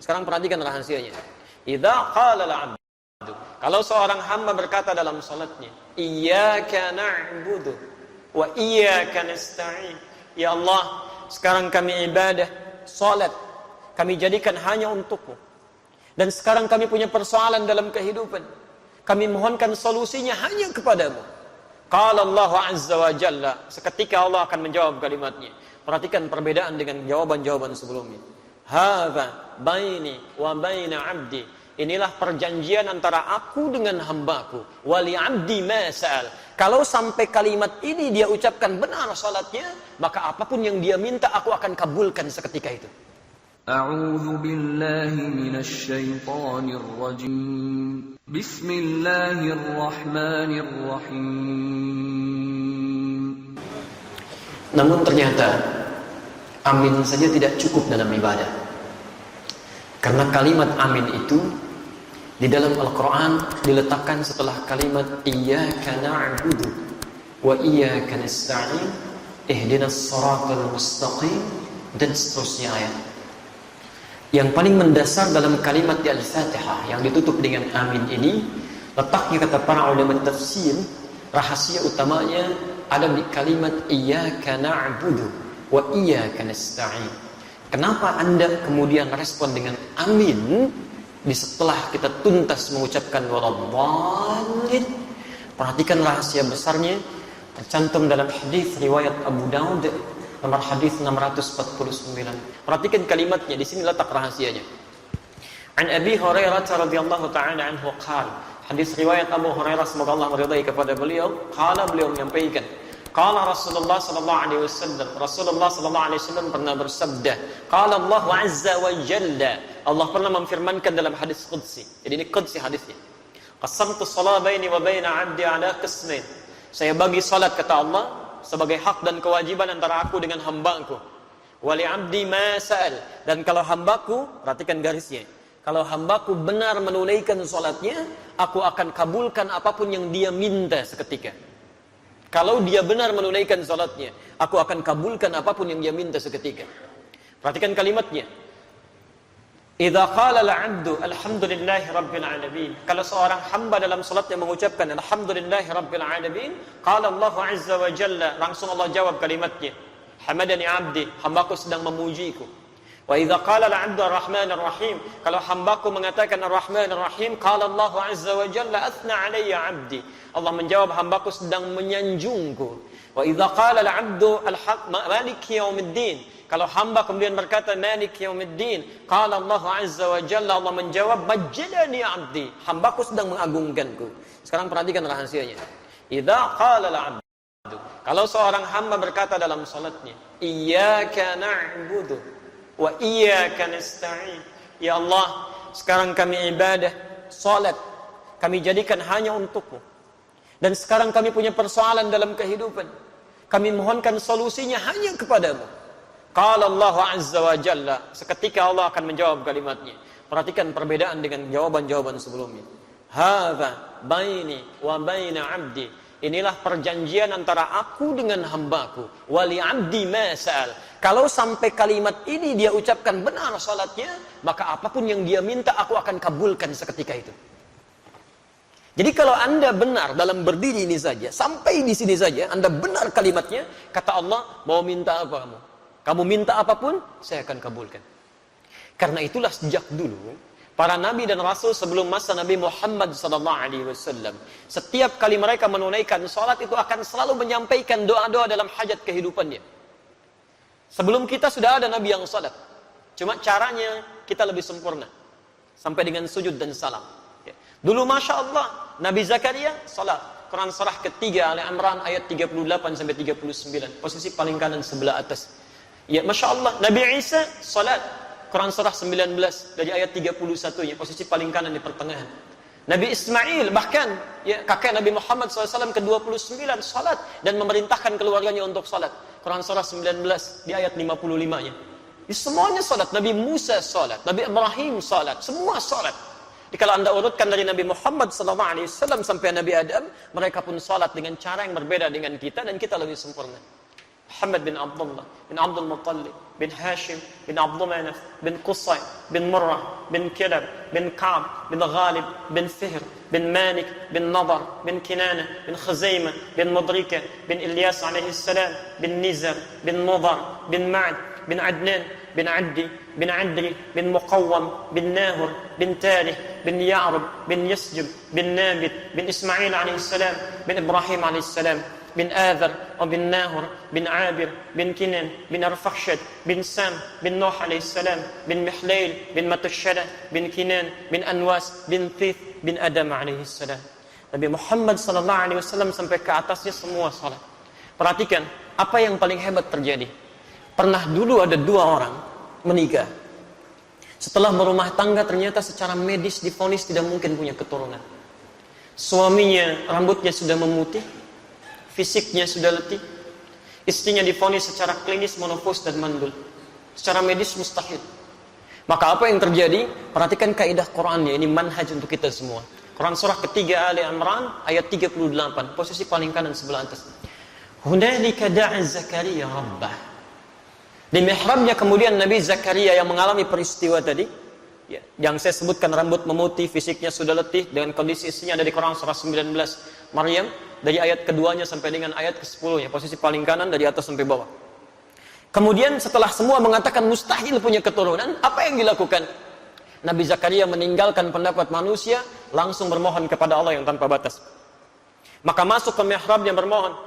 Sekarang perhatikan rahasianya. Idza qala al-'abdu, kalau seorang hamba berkata dalam salatnya, iyyaka na'budu wa iyyaka nasta'in. Ya Allah, sekarang kami ibadah, salat kami jadikan hanya untukmu. Dan sekarang kami punya persoalan dalam kehidupan. Kami mohonkan solusinya hanya kepadamu. Qala Allah Azza wa Jalla, seketika Allah akan menjawab kalimatnya. Perhatikan perbedaan dengan jawaban-jawaban sebelumnya. Hadza baini wa baina 'abdi. Inilah perjanjian antara aku dengan hambaku. Wali 'abdi ma sa'al. Kalau sampai kalimat ini dia ucapkan benar salatnya, maka apapun yang dia minta aku akan kabulkan seketika itu. A'udzu billahi minasy syaithanir rajim. Bismillahirrahmanirrahim. Namun ternyata amin saja tidak cukup dalam ibadah. Karena kalimat amin itu di dalam Al-Quran diletakkan setelah kalimat iyyaka na'budu wa iyyaka nasta'in ihdinas siratal mustaqim dan seterusnya ayat. Yang paling mendasar dalam kalimat di Al-Fatihah yang ditutup dengan amin ini, letaknya kata para ulama tafsir, rahasia utamanya ada di kalimat iyyaka na'budu wa iyyaka nasta'in. Kenapa Anda kemudian respon dengan amin di setelah kita tuntas mengucapkan waladhdallin? Perhatikan rahasia besarnya tercantum dalam hadis riwayat Abu Daud nomor hadis 649. Perhatikan kalimatnya, di sini letak rahasianya. An Abi Hurairah radhiyallahu ta'ala anhu qala, hadis riwayat Abu Hurairah semoga Allah meridai kepada beliau, beliau menyampaikan, qala Rasulullah sallallahu alaihi wasallam, Rasulullah sallallahu alaihi wasallam pernah bersabda, qala Allah azza wa jalla, Allah pernah memfirmankan dalam hadis qudsi. Jadi ini qudsi hadisnya. Qasamtu shalah baini wa baina 'abdi 'ala qismain. Saya bagi salat kata Allah sebagai hak dan kewajiban antara aku dengan hambaku. Wali 'abdi ma sa'al, dan kalau hambaku, perhatikan garisnya, kalau hambaku benar menunaikan salatnya, aku akan kabulkan apapun yang dia minta seketika. Kalau dia benar menunaikan salatnya, aku akan kabulkan apapun yang dia minta seketika. Perhatikan kalimatnya. Idza qala al-'abdu alhamdulillahi rabbil alamin. Kalau seorang hamba dalam salatnya mengucapkan alhamdulillahi rabbil alamin, qala Allah azza wa jalla, langsung Allah jawab kalimatnya. Hamadani 'abdi, hambaku sedang memujiku. Wa idza qala al-'abdu ar-rahmanir rahim, kalau hambaku mengatakan ar-rahmanir rahim, qala Allah azza wa jalla athna 'alayya 'abdi. Allah menjawab hambaku sedang menyanjungku. Wa idza qala al-'abdu maliki yaumiddin, kalau hamba kemudian berkata maliki yaumiddin, qala Allah azza wa jalla, Allah menjawab majjadani 'abdi, hambaku sedang mengagungkanku. Sekarang perhatikan rahasianya. Idza qala al-'abdu, kalau seorang hamba berkata dalam salatnya, iyyaka na'budu wa iyyaka nasta'in. Ya Allah, sekarang kami ibadah, salat kami jadikan hanya untukmu. Dan sekarang kami punya persoalan dalam kehidupan. Kami mohonkan solusinya hanya kepadamu. Qala Allah azza wa jalla, seketika Allah akan menjawab kalimatnya. Perhatikan perbedaan dengan jawaban-jawaban sebelumnya. Hadza baini wa baina 'abdi. Inilah perjanjian antara aku dengan hambaku. Wali 'abdi ma sa'al. Kalau sampai kalimat ini dia ucapkan benar salatnya, maka apapun yang dia minta aku akan kabulkan seketika itu. Jadi kalau Anda benar dalam berdiri ini saja, sampai di sini saja, Anda benar kalimatnya, kata Allah, mau minta apa kamu? Kamu minta apapun, saya akan kabulkan. Karena itulah sejak dulu, para nabi dan rasul sebelum masa Nabi Muhammad SAW, setiap kali mereka menunaikan salat itu akan selalu menyampaikan doa-doa dalam hajat kehidupannya. Sebelum kita sudah ada nabi yang salat. Cuma caranya kita lebih sempurna. Sampai dengan sujud dan salam. Dulu Masya Allah, Nabi Zakaria salat. Quran surah ketiga Ali Imran ayat 38-39. Posisi paling kanan sebelah atas. Ya Masya Allah, Nabi Isa salat. Quran surah 19 dari ayat 31-nya. Posisi paling kanan di pertengahan. Nabi Ismail bahkan ya, kakek Nabi Muhammad SAW ke-29 salat. Dan memerintahkan keluarganya untuk salat. Quran surah 19 di ayat 55-nya. Semuanya salat. Nabi Musa salat. Nabi Ibrahim salat. Semua salat. Jadi kalau Anda urutkan dari Nabi Muhammad SAW sampai Nabi Adam, mereka pun salat dengan cara yang berbeda dengan kita dan kita lebih sempurna. Muhammad bin Abdullah bin Abdul Muttalib bin Hashim bin Abdul Manaf bin Qusay bin Murrah bin Kilab bin Ka'b bin Ghalib bin Fihr bin Malik bin Nadar bin Kinana bin Khuzaimah bin Mudrika bin Ilyas alaihi salam bin Nizar bin Mudar bin Ma'ad bin Adnan bin Addi bin Adri bin Muqawwam bin Nahur bin Talih bin Ya'rub bin Yasjub bin Nabit bin Ismail alaihi salam bin Ibrahim alaihi salam bin Adhar bin Nahur bin Abir bin Kinan bin Arfakhshad bin Sam bin Nuh alaihi salam bin Mihlail bin Matushada bin Kinan bin Anwas bin Thith bin Adam alaihi salam. Nabi Muhammad sallallahu alaihi wasallam sampai ke atasnya semua salat. Perhatikan apa yang paling hebat terjadi. Pernah dulu ada dua orang menikah. Setelah berumah tangga ternyata secara medis divonis tidak mungkin punya keturunan. Suaminya rambutnya sudah memutih, fisiknya sudah letih. Istrinya divonis secara klinis menopause dan mandul. Secara medis mustahil. Maka apa yang terjadi? Perhatikan kaidah Qur'annya, ini manhaj untuk kita semua. Quran surah ketiga Ali Imran ayat 38, posisi paling kanan sebelah atas. Hunalika da'a Zakaria rabbah. Di mihrabnya kemudian Nabi Zakaria yang mengalami peristiwa tadi, ya, yang saya sebutkan rambut memutih, fisiknya sudah letih, dengan kondisi istrinya ada di Quran surah 19 Maryam, dari ayat keduanya sampai dengan ayat ke-10 ya, posisi paling kanan dari atas sampai bawah. Kemudian setelah semua mengatakan mustahil punya keturunan, apa yang dilakukan? Nabi Zakaria meninggalkan pendapat manusia, langsung bermohon kepada Allah yang tanpa batas. Maka masuk ke mihrabnya bermohon.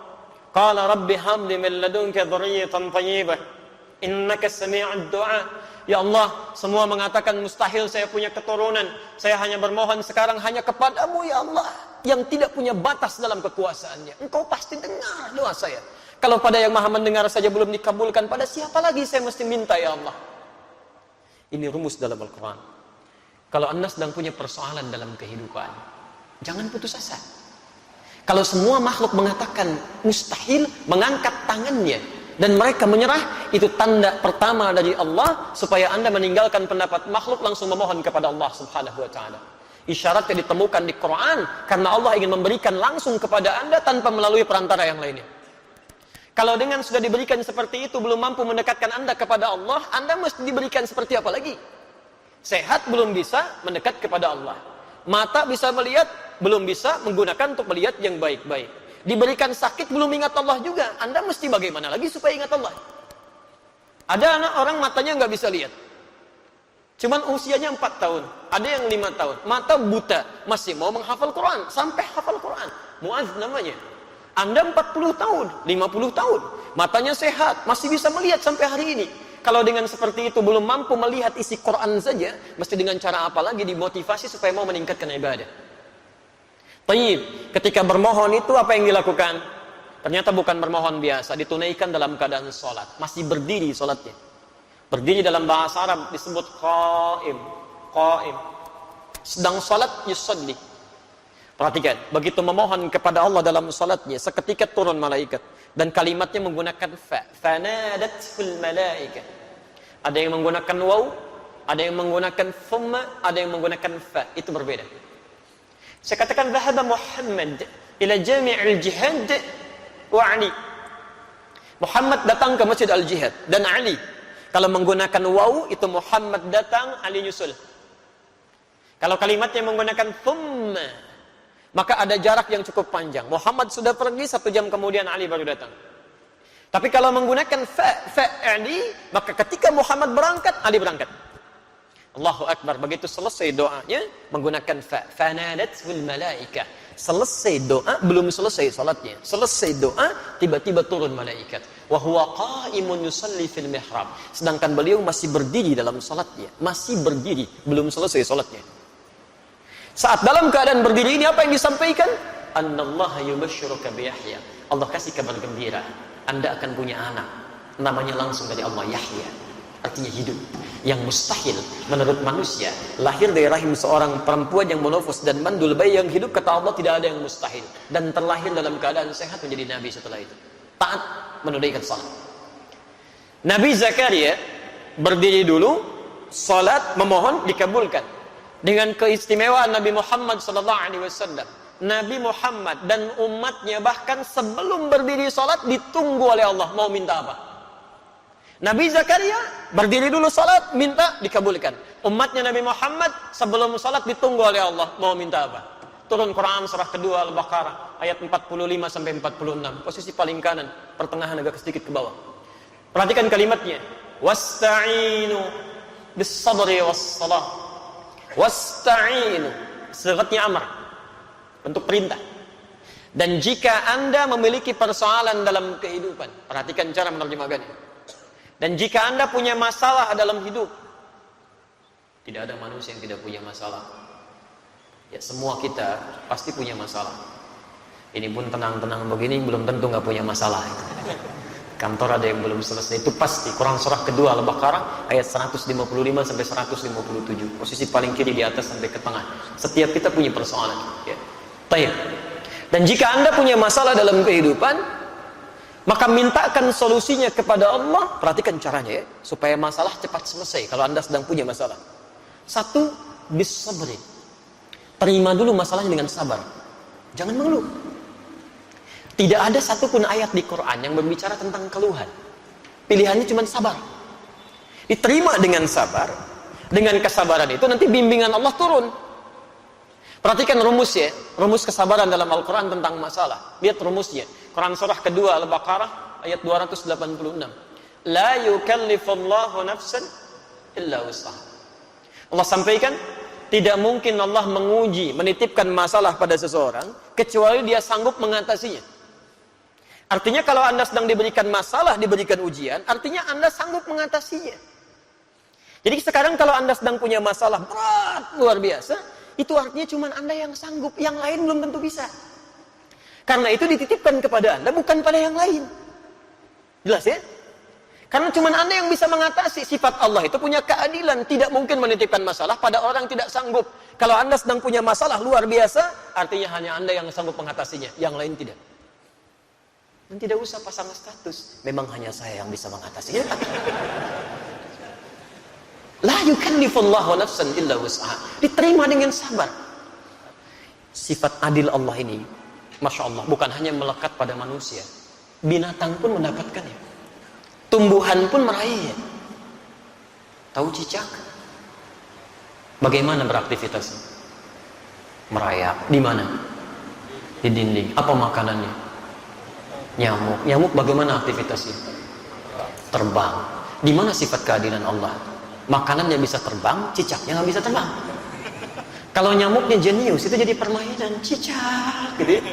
Qala rabbi habli min ladunka dzurriyyatan thayyibah innaka sami'ud du'a. Ya Allah, semua mengatakan mustahil saya punya keturunan. Saya hanya bermohon sekarang hanya kepadamu ya Allah, yang tidak punya batas dalam kekuasaannya. Engkau pasti dengar doa saya. Kalau pada yang maha mendengar saja belum dikabulkan, pada siapa lagi saya mesti minta ya Allah? Ini rumus dalam Al-Quran. Kalau Anda sedang punya persoalan dalam kehidupan, jangan putus asa. Kalau semua makhluk mengatakan mustahil, mengangkat tangannya dan mereka menyerah, itu tanda pertama dari Allah supaya Anda meninggalkan pendapat makhluk, langsung memohon kepada Allah Subhanahu wa taala. Isyaratnya ditemukan di Quran karena Allah ingin memberikan langsung kepada Anda tanpa melalui perantara yang lainnya. Kalau dengan sudah diberikan seperti itu belum mampu mendekatkan Anda kepada Allah, Anda mesti diberikan seperti apa lagi? Sehat belum bisa mendekat kepada Allah. Mata bisa melihat, belum bisa menggunakan untuk melihat yang baik-baik. Diberikan sakit belum ingat Allah juga. Anda mesti bagaimana lagi supaya ingat Allah? Ada anak orang matanya nggak bisa lihat, cuman usianya 4 tahun, ada yang 5 tahun, mata buta, masih mau menghafal Quran, sampai hafal Quran. Muaz namanya. Anda 40 tahun, 50 tahun, matanya sehat, masih bisa melihat sampai hari ini. Kalau dengan seperti itu belum mampu melihat isi Quran saja, mesti dengan cara apa lagi dimotivasi supaya mau meningkatkan ibadah? Tayyib, ketika bermohon itu apa yang dilakukan? Ternyata bukan bermohon biasa, ditunaikan dalam keadaan sholat. Masih berdiri sholatnya. Berdiri dalam bahasa Arab disebut qa'im. Qa'im. Sedang sholat yusalli. Perhatikan, begitu memohon kepada Allah dalam sholatnya, seketika turun malaikat. Dan kalimatnya menggunakan fa. Fanadatul malaikat. Ada yang menggunakan waw, ada yang menggunakan thumma, ada yang menggunakan fa. Itu berbeda. Saya katakan dhahaba Muhammad ila jami'il jihad wa Ali. Muhammad datang ke Masjid Al-Jihad dan Ali. Kalau menggunakan waw itu Muhammad datang, Ali nyusul. Kalau kalimatnya menggunakan thumma, maka ada jarak yang cukup panjang. Muhammad sudah pergi, 1 jam kemudian Ali baru datang. Tapi kalau menggunakan fa Ali, maka ketika Muhammad berangkat, Ali berangkat. Allahu Akbar. Begitu selesai doanya menggunakan fa. Fanadatul malaikah. Selesai doa, belum selesai salatnya. Selesai doa, tiba-tiba turun malaikat. Wa huwa qa'imun yusalli fil mihrab. Sedangkan beliau masih berdiri dalam salatnya. Masih berdiri, belum selesai salatnya. Saat dalam keadaan berdiri ini apa yang disampaikan? Annallaha yubashshiruka bi Yahya. Allah kasih kabar gembira. Anda akan punya anak. Namanya langsung dari Allah, Yahya. Artinya hidup. Yang mustahil menurut manusia, lahir dari rahim seorang perempuan yang menofus dan mandul, bayi yang hidup, kata Allah tidak ada yang mustahil. Dan terlahir dalam keadaan sehat menjadi nabi setelah itu. Taat menunaikan salat. Nabi Zakaria berdiri dulu, salat, memohon, dikabulkan. Dengan keistimewaan Nabi Muhammad SAW, Nabi Muhammad dan umatnya bahkan sebelum berdiri sholat ditunggu oleh Allah mau minta apa. Nabi Zakaria berdiri dulu sholat, minta dikabulkan. Umatnya Nabi Muhammad sebelum sholat ditunggu oleh Allah mau minta apa. Turun Quran surah kedua Al-Baqarah ayat 45 sampai 46, posisi paling kanan, pertengahan agak sedikit ke bawah. Perhatikan kalimatnya. Wasta'inu bis-sabri was-salah. Wasta'inu, sigatnya amr, bentuk perintah. Dan jika Anda memiliki persoalan dalam kehidupan, perhatikan cara menerjemahkannya. Dan jika Anda punya masalah dalam hidup, tidak ada manusia yang tidak punya masalah. Ya, semua kita pasti punya masalah. Ini pun tenang-tenang begini belum tentu nggak punya masalah. Kantor ada yang belum selesai, itu pasti. Quran surah kedua Al-Baqarah ayat 155 sampai 157, posisi paling kiri di atas sampai ke tengah. Setiap kita punya persoalan. Ya. Baik. Dan jika Anda punya masalah dalam kehidupan, maka mintakan solusinya kepada Allah. Perhatikan caranya ya, supaya masalah cepat selesai kalau Anda sedang punya masalah. Satu, bis-sabri. Terima dulu masalahnya dengan sabar. Jangan mengeluh. Tidak ada satupun ayat di Quran yang berbicara tentang keluhan. Pilihannya cuma sabar. Diterima dengan sabar. Dengan kesabaran itu nanti bimbingan Allah turun. Perhatikan rumus ya, rumus kesabaran dalam Al-Quran tentang masalah. Lihat rumusnya. Quran surah kedua Al-Baqarah ayat 286. La yukallifullahu nafsan illa wus'aha. Allah sampaikan, tidak mungkin Allah menguji, menitipkan masalah pada seseorang kecuali dia sanggup mengatasinya. Artinya kalau Anda sedang diberikan masalah, diberikan ujian, artinya Anda sanggup mengatasinya. Jadi sekarang kalau Anda sedang punya masalah berat luar biasa, itu artinya cuma Anda yang sanggup, yang lain belum tentu bisa. Karena itu dititipkan kepada Anda, bukan pada yang lain. Jelas ya? Karena cuma Anda yang bisa mengatasi. Sifat Allah itu punya keadilan, tidak mungkin menitipkan masalah pada orang yang tidak sanggup. Kalau Anda sedang punya masalah luar biasa, artinya hanya Anda yang sanggup mengatasinya, yang lain tidak. Dan tidak usah pasang status, memang hanya saya yang bisa mengatasinya. La yukallifullahu nafsan illa wus'aha. Diterima dengan sabar. Sifat adil Allah ini, Masya Allah, bukan hanya melekat pada manusia. Binatang pun mendapatkannya. Tumbuhan pun meraihnya. Tahu cicak? Bagaimana beraktivitasnya? Merayap. Di mana? Di dinding. Apa makanannya? Nyamuk. Nyamuk bagaimana aktivitasnya? Terbang. Di mana sifat keadilan Allah? Makanannya bisa terbang, cicaknya nggak bisa terbang. Kalau nyamuknya jenius, itu jadi permainan cicak, gitu ya.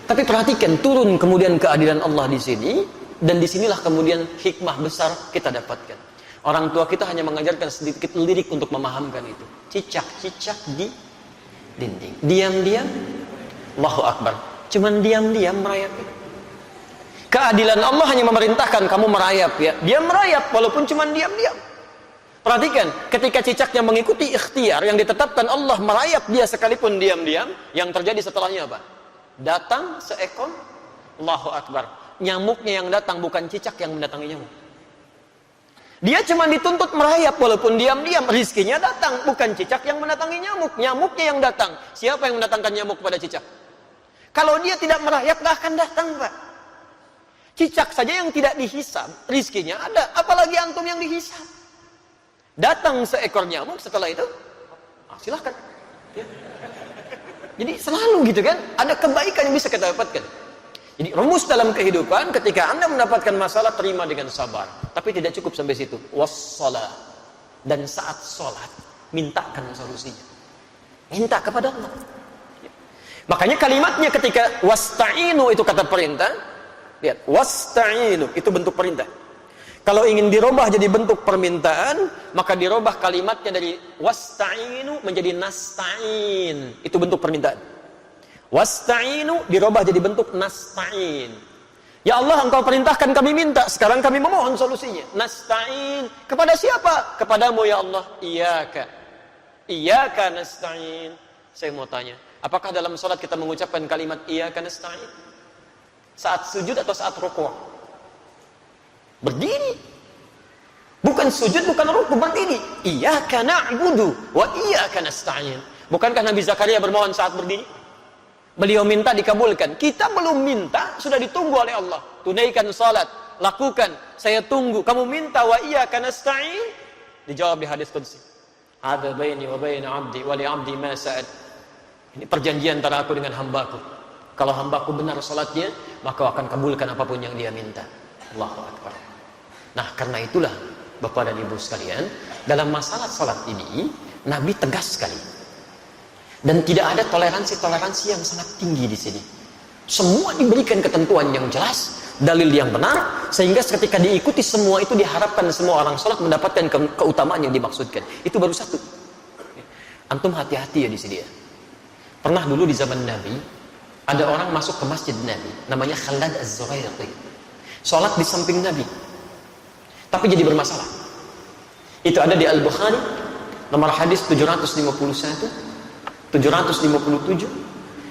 Tapi perhatikan, turun kemudian keadilan Allah di sini, dan disinilah kemudian hikmah besar kita dapatkan. Orang tua kita hanya mengajarkan sedikit lirik untuk memahamkan itu. Cicak-cicak di dinding. Diam-diam, Allahu Akbar. Cuman diam-diam merayap. Keadilan Allah hanya memerintahkan kamu merayap ya. Dia merayap walaupun cuman diam-diam. Perhatikan, ketika cicaknya mengikuti ikhtiar yang ditetapkan Allah, merayap dia sekalipun diam-diam, yang terjadi setelahnya apa? Datang seekor, Allahu Akbar. Nyamuknya yang datang, bukan cicak yang mendatangi nyamuk. Dia cuma dituntut merayap walaupun diam-diam, rizkinya datang, bukan cicak yang mendatangi nyamuk. Nyamuknya yang datang. Siapa yang mendatangkan nyamuk kepada cicak? Kalau dia tidak merayap, gak akan datang, Pak. Cicak saja yang tidak dihisab, rizkinya ada, apalagi antum yang dihisab. Datang seekor nyamuk, setelah itu silahkan ya. Jadi selalu gitu kan, ada kebaikan yang bisa kita dapatkan. Jadi rumus dalam kehidupan, ketika Anda mendapatkan masalah, terima dengan sabar. Tapi tidak cukup sampai situ. Wassalah. Dan saat sholat, mintakan solusinya. Minta kepada Allah. Makanya kalimatnya ketika wasta'inu itu kata perintah. Lihat, wasta'inu itu bentuk perintah. Kalau ingin dirubah jadi bentuk permintaan, maka dirubah kalimatnya dari wasta'inu menjadi nasta'in. Itu bentuk permintaan. Wasta'inu dirubah jadi bentuk nasta'in. Ya Allah, Engkau perintahkan kami minta, sekarang kami memohon solusinya. Nasta'in. Kepada siapa? Kepadamu ya Allah. Iyyaka. Iyyaka nasta'in. Saya mau tanya, apakah dalam salat kita mengucapkan kalimat iyyaka nasta'in? Saat sujud atau saat rukuk? Berdiri. Bukan sujud, bukan rukuk, berdiri. Iyyaka na'budu wa iyyaka nasta'in. Bukankah Nabi Zakaria bermohon saat berdiri? Beliau minta dikabulkan. Kita belum minta, sudah ditunggu oleh Allah. Tunaikan salat, lakukan, saya tunggu. Kamu minta wa iyyaka nasta'in, dijawab di hadis qudsi. Hadza baini wa baina 'abdi wa li 'abdi ma sa'ad. Ini perjanjian antara aku dengan hambaku. Kalau hambaku benar salatnya, maka akan kabulkan apapun yang dia minta. Allahu akbar. Nah, karena itulah Bapak dan Ibu sekalian, dalam masalah salat ini Nabi tegas sekali. Dan tidak ada toleransi yang sangat tinggi di sini. Semua diberikan ketentuan yang jelas, dalil yang benar, sehingga ketika diikuti semua itu diharapkan semua orang salat mendapatkan keutamaan yang dimaksudkan. Itu baru satu. Antum hati-hati ya di sini ya. Pernah dulu di zaman Nabi, ada orang masuk ke masjid Nabi, namanya Khalad Az-Zurairati. Salat di samping Nabi. Tapi jadi bermasalah. Itu ada di Al-Bukhari, nomor hadis 751, 757,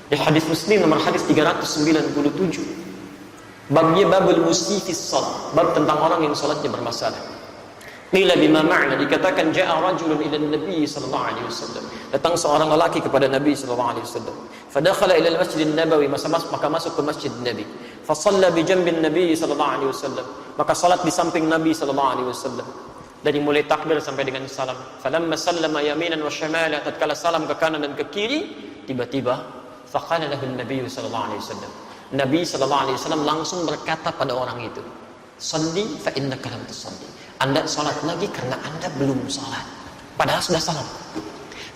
di hadis Muslim nomor hadis 397. Babnya babul musifis salat, bab tentang orang yang salatnya bermasalah. Qila bima ma'na, dikatakan ja'a rajulun ila Nabi sallallahu alaihi wasallam. Datang seorang lelaki kepada Nabi sallallahu alaihi wasallam. Fadakhala ila al-Masjid an-Nabawi, maka masuk ke Masjid Nabi. Fa shalla bi janbin Nabi sallallahu alaihi wasallam. Maka salat di samping Nabi sallallahu alaihi wasallam. Dari mulai takbir sampai dengan salam. Falamma sallama yaminan wa shimala, tatkala salam ke kanan dan ke kiri, tiba-tiba faqala lahu an-nabiy sallallahu alaihi wasallam. Nabi sallallahu alaihi wasallam langsung berkata pada orang itu, "Shalli fa innaka lam tusalli." Anda salat lagi karena Anda belum salat. Padahal sudah salam.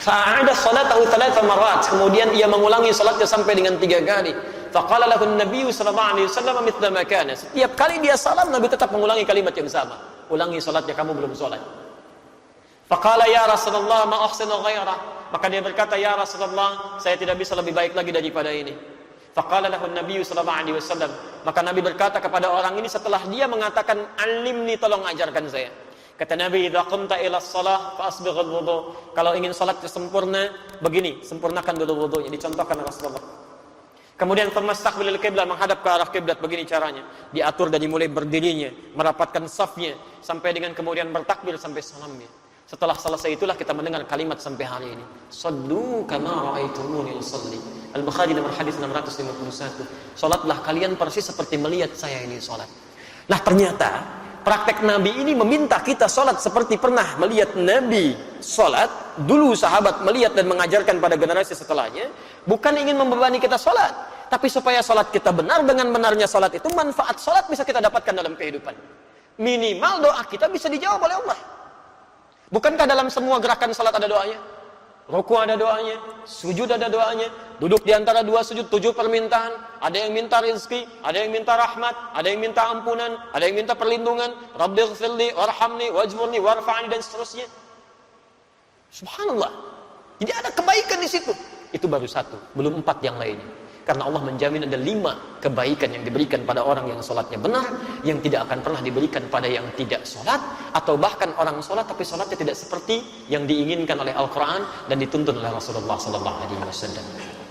Fa'ada salatahu 3 marrat. Kemudian ia mengulangi salatnya sampai dengan 3 kali. Faqala lahu an-nabiy sallallahu alaihi wasallam mithla ma kana. Setiap kali dia salam, Nabi tetap mengulangi kalimat yang sama. Ulangi salatnya, kamu belum salat. Faqala ya Rasulullah ma ahsinu ghairah. Maka dia berkata, ya Rasulullah, saya tidak bisa lebih baik lagi daripada ini. Faqala lahu an-nabiy sallallahu alaihi wasallam. Maka Nabi berkata kepada orang ini setelah dia mengatakan, "Alimni, tolong ajarkan saya." Kata Nabi, "Idza qumta ila shalah fa asbighul wudu." Kalau ingin salatnya sempurna, begini, sempurnakan dulu wudunya, dicontohkan Rasulullah. Kemudian famastaqbilil qiblah, menghadap ke arah kiblat, begini caranya. Diatur dari mulai berdirinya, merapatkan safnya, sampai dengan kemudian bertakbir sampai salamnya. Setelah selesai itulah kita mendengar kalimat sampai hari ini. Sallu kama ra'aitumuni usalli. Al-Bukhari nomor hadis 651. Salatlah kalian persis seperti melihat saya ini salat. Nah, ternyata praktek Nabi ini meminta kita salat seperti pernah melihat Nabi salat. Dulu sahabat melihat dan mengajarkan pada generasi setelahnya, bukan ingin membebani kita salat, tapi supaya salat kita benar. Dengan benarnya salat itu, manfaat salat bisa kita dapatkan dalam kehidupan. Minimal doa kita bisa dijawab oleh Allah. Bukankah dalam semua gerakan salat ada doanya? Ruku ada doanya, sujud ada doanya, duduk di antara 2 sujud 7 permintaan, ada yang minta rezeki, ada yang minta rahmat, ada yang minta ampunan, ada yang minta perlindungan, Rabbighfirli warhamni wajburni warfa'ni, dan seterusnya. Subhanallah. Jadi ada kebaikan di situ. Itu baru 1, belum 4 yang lainnya. Karena Allah menjamin ada 5 kebaikan yang diberikan pada orang yang sholatnya benar, yang tidak akan pernah diberikan pada yang tidak sholat, atau bahkan orang sholat tapi sholatnya tidak seperti yang diinginkan oleh Al-Quran dan dituntun oleh Rasulullah SAW.